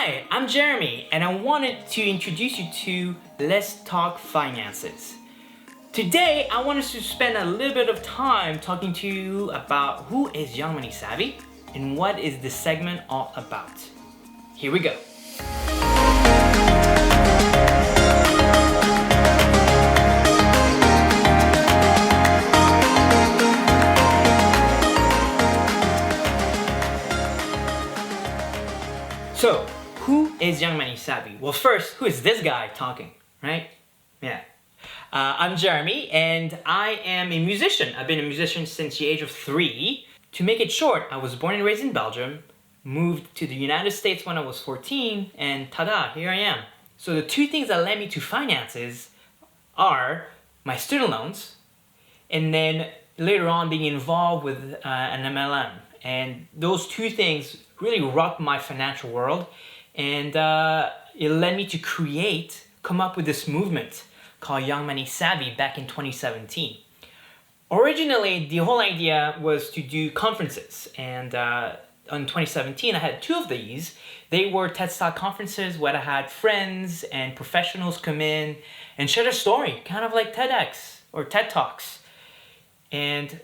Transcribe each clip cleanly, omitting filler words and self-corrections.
Hi, I'm Jeremy, and I wanted to introduce you to Let's Talk Finances. Today, I want us to spend a little bit of time talking to you about who is Young Money Savvy and what is this segment all about. Here we go. So, who is Young Money Savvy? Well, first, who is this guy talking, right? Yeah. I'm Jeremy, and I am a musician. I've been a musician since the age of 3. To make it short, I was born and raised in Belgium, moved to the United States when I was 14, and ta-da, here I am. So the two things that led me to finances are my student loans, and then later on being involved with an MLM. And those two things really rocked my financial world, and it led me to come up with this movement called Young Money Savvy back in 2017. Originally, the whole idea was to do conferences, and in 2017 I had 2 of these. They were TED Talk conferences where I had friends and professionals come in and share their story, kind of like TEDx or TED Talks. And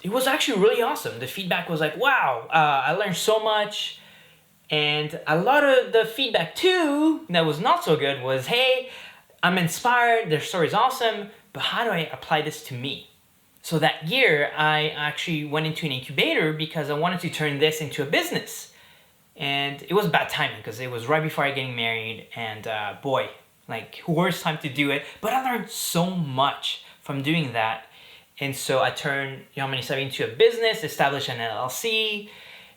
it was actually really awesome. The feedback was like, wow, I learned so much. And a lot of the feedback too that was not so good was, hey, I'm inspired, their story's awesome, but how do I apply this to me? So that year, I actually went into an incubator because I wanted to turn this into a business. And it was bad timing because it was right before I getting married, and boy, like worst time to do it. But I learned so much from doing that. And so I turned Young Money Savvy into a business, established an LLC,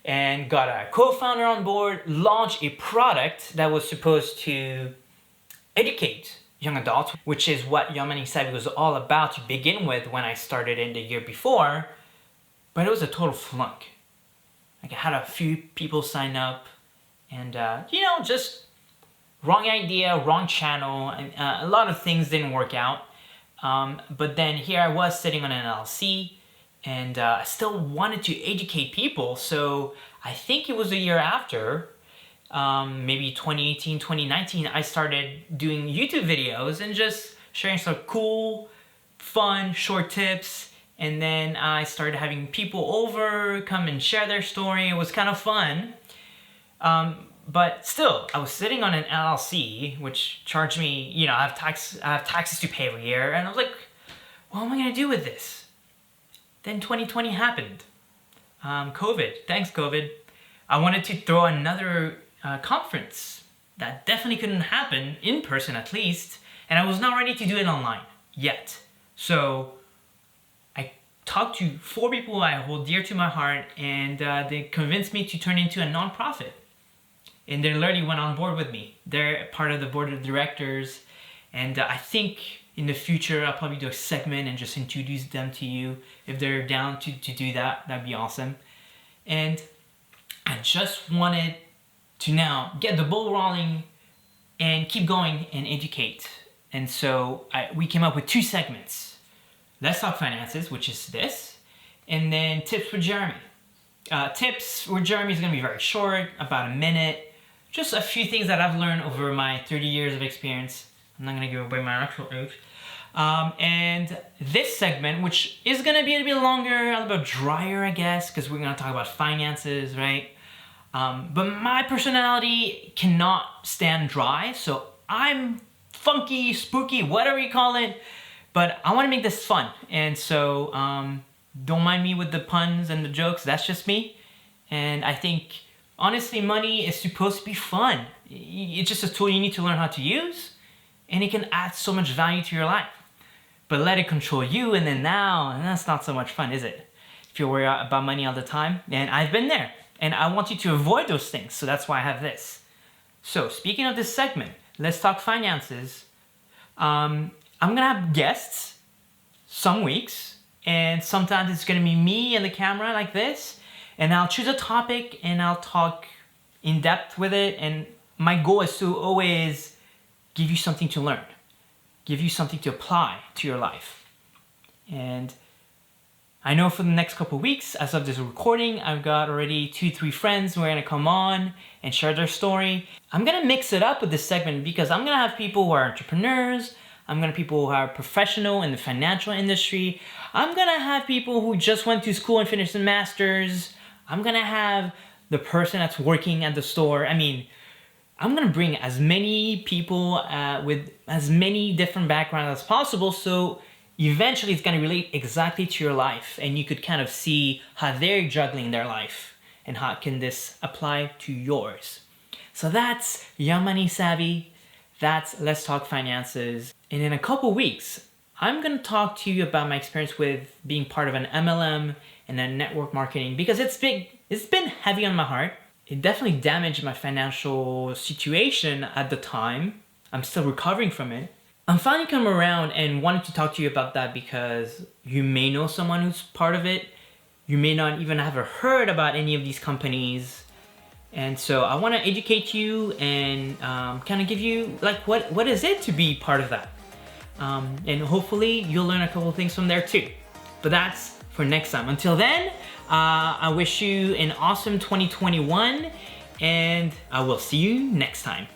and got a co-founder on board, launched a product that was supposed to educate young adults, which is what Young Money Savvy was all about to begin with when I started in the year before. But it was a total flunk. Like I had a few people sign up, and just wrong idea, wrong channel, and a lot of things didn't work out. But then here I was sitting on an LLC, and I still wanted to educate people. So I think it was a year after, maybe 2018, 2019, I started doing YouTube videos and just sharing some cool, fun, short tips. And then I started having people over, come and share their story. It was kind of fun. But still, I was sitting on an LLC, which charged me, I have taxes to pay every year. And I was like, what am I going to do with this? Then 2020 happened. COVID. Thanks, COVID. I wanted to throw another conference. That definitely couldn't happen, in person at least. And I was not ready to do it online yet. So I talked to 4 people I hold dear to my heart, and they convinced me to turn into a nonprofit. And they literally went on board with me. They're part of the board of directors. And I think in the future, I'll probably do a segment and just introduce them to you. If they're down to do that, that'd be awesome. And I just wanted to now get the ball rolling and keep going and educate. And so we came up with 2 segments. Let's Talk Finances, which is this. And then Tips with Jeremy. Tips with Jeremy is going to be very short, about a minute. Just a few things that I've learned over my 30 years of experience. I'm not going to give away my actual age. And this segment, which is going to be a little bit longer, a little bit drier, I guess, because we're going to talk about finances, right? But my personality cannot stand dry, so I'm funky, spooky, whatever you call it. But I want to make this fun. And so don't mind me with the puns and the jokes. That's just me. And I think, honestly, money is supposed to be fun. It's just a tool you need to learn how to use, and it can add so much value to your life. But let it control you, and then now, that's not so much fun, is it? If you're worried about money all the time, and I've been there, and I want you to avoid those things, so that's why I have this. So, speaking of this segment, Let's Talk Finances, I'm gonna have guests some weeks, and sometimes it's gonna be me and the camera like this, and I'll choose a topic and I'll talk in depth with it. And my goal is to always give you something to learn, give you something to apply to your life. And I know for the next couple weeks, as of this recording, I've got already 2-3 friends who are gonna come on and share their story. I'm gonna mix it up with this segment because I'm gonna have people who are entrepreneurs, I'm gonna have people who are professional in the financial industry, I'm gonna have people who just went to school and finished a master's, I'm gonna have the person that's working at the store. I mean, I'm gonna bring as many people with as many different backgrounds as possible, so eventually it's gonna relate exactly to your life, and you could kind of see how they're juggling their life and how can this apply to yours. So that's Young Money Savvy, that's Let's Talk Finances. And in a couple weeks, I'm gonna talk to you about my experience with being part of an MLM and then network marketing, because it's been heavy on my heart. It definitely damaged my financial situation at the time. I'm still recovering from it. I'm finally coming around and wanted to talk to you about that because you may know someone who's part of it. You may not even have heard about any of these companies. And so I want to educate you and kind of give you like what is it to be part of that. And hopefully you'll learn a couple of things from there too. But that's for next time. Until then, I wish you an awesome 2021 and I will see you next time.